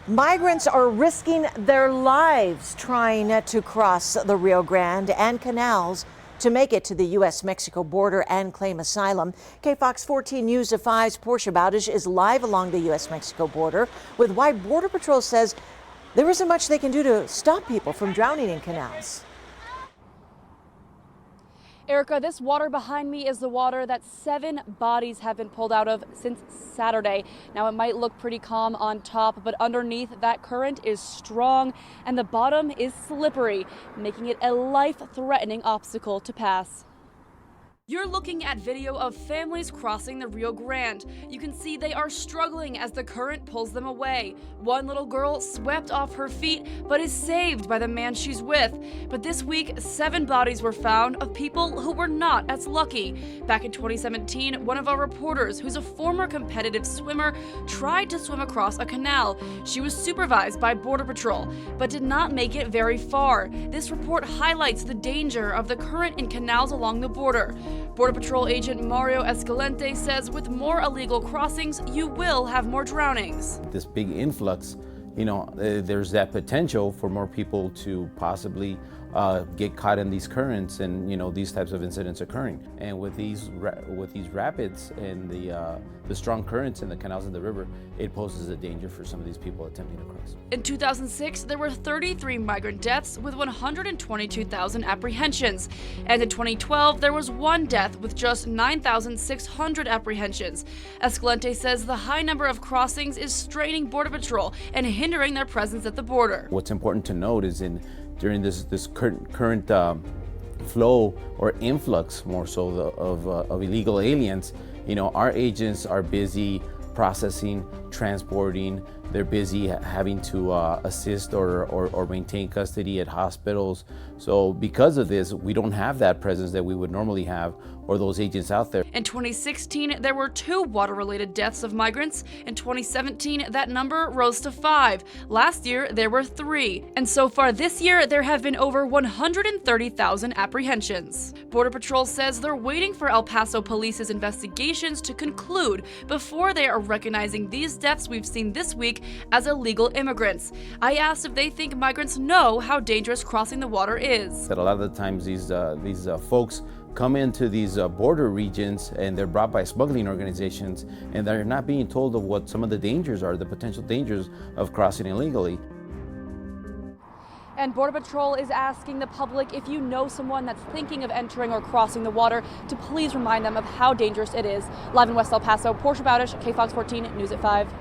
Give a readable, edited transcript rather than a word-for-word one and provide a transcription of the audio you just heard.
Migrants are risking their lives trying to cross the Rio Grande and canals to make it to the U.S.-Mexico border and claim asylum. Kfox 14 News at 5's Portia Bowdish is live along the U.S.-Mexico border with why Border Patrol says there isn't much they can do to stop people from drowning in canals. Erica, this water behind me is the water that 7 bodies have been pulled out of since Saturday. Now, it might look pretty calm on top, but underneath that current is strong and the bottom is slippery, making it a life-threatening obstacle to pass. You're looking at video of families crossing the Rio Grande. You can see they are struggling as the current pulls them away. One little girl swept off her feet, but is saved by the man she's with. But this week, 7 bodies were found of people who were not as lucky. Back in 2017, one of our reporters, who's a former competitive swimmer, tried to swim across a canal. She was supervised by Border Patrol, but did not make it very far. This report highlights the danger of the current in canals along the border. Border Patrol agent Mario Escalante says with more illegal crossings, you will have more drownings. This big influx, there's that potential for more people to possibly get caught in these currents and, these types of incidents occurring. And with these rapids and the strong currents in the canals of the river, it poses a danger for some of these people attempting to cross. In 2006, there were 33 migrant deaths with 122,000 apprehensions. And in 2012, there was 1 death with just 9,600 apprehensions. Escalante says the high number of crossings is straining Border Patrol and hindering their presence at the border. What's important to note is during this current flow or influx, more so, of illegal aliens, our agents are busy processing, transporting. They're busy having to assist or maintain custody at hospitals. So because of this, we don't have that presence that we would normally have, or those agents out there. In 2016, there were 2 water-related deaths of migrants. In 2017, that number rose to 5. Last year, there were 3. And so far this year, there have been over 130,000 apprehensions. Border Patrol says they're waiting for El Paso Police's investigations to conclude before they are recognizing these deaths we've seen this week as illegal immigrants. I asked if they think migrants know how dangerous crossing the water is. That a lot of the times these folks come into these border regions and they're brought by smuggling organizations, and they're not being told of what some of the dangers are, the potential dangers of crossing illegally. And Border Patrol is asking the public, if you know someone that's thinking of entering or crossing the water, to please remind them of how dangerous it is. Live in West El Paso, Portia Bowdish, Kfox 14 News at 5.